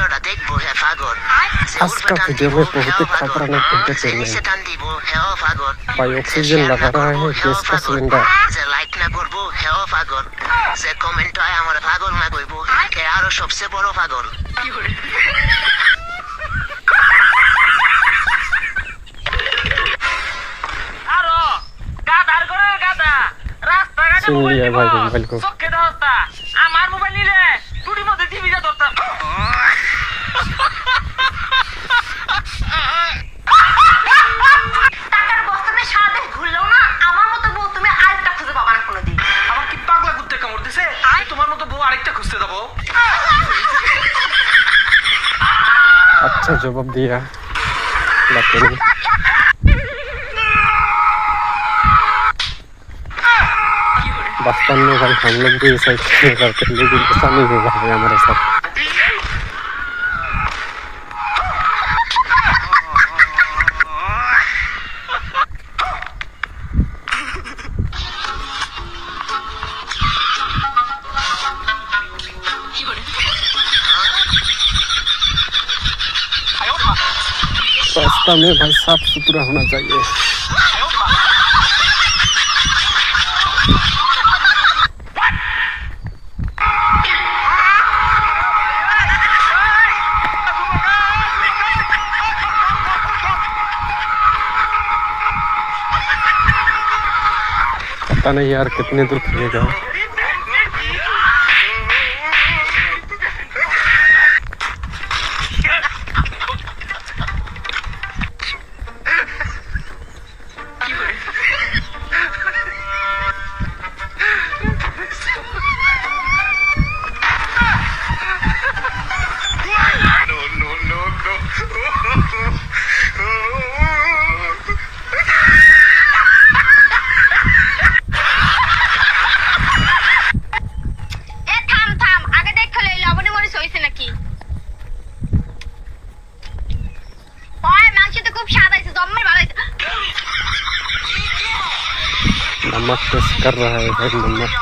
ভিডিওটা দেখবো হে পাগল आज का वीडियो में बहुत ही खतरनाक एंटरटेनमेंट भाई ऑक्सीजन लगा रहा है गैस का सिलेंडर যে লাইক না করবো হেও পাগল যে কমেন্ট হয় আমার পাগল না কইবো হে আরো সবচেয়ে বড় পাগল আরো গাদার করে গাদা রাস্তাঘাটে सुन लिया भाई मोबाइल को চোখে ধরতা আমার মোবাইল নিলে টুটির মধ্যে টিভিটা ধরতা টাকার বস্তাতে সারাদিন ঘুরলেও না আমার মতো বউ তুমি আরেকটা খুঁজে পাবা না কোনোদিন। আমার কি পাগলা কুত্তে কামড় দিছে আমি তোমার মতো বউ আরেকটা খুঁজতে যাবো अच्छा जवाब दिया लेकिन बचपन में भाई हम लोग भी ऐसा ही करते लेकिन ऐसा नहीं होगा भाई हमारे साथ रास्ता में भाई साफ सुथरा होना चाहिए पता नहीं यार कितने दूर चलेगा এ থাম থাম আগে দেখো লই লবণী মরিচ হইছে নাকি ওই মাংস তো খুব স্বাদ হইছে জম্মের ভালো হইছে नमक टेस्ट कर रहा है भाई नमक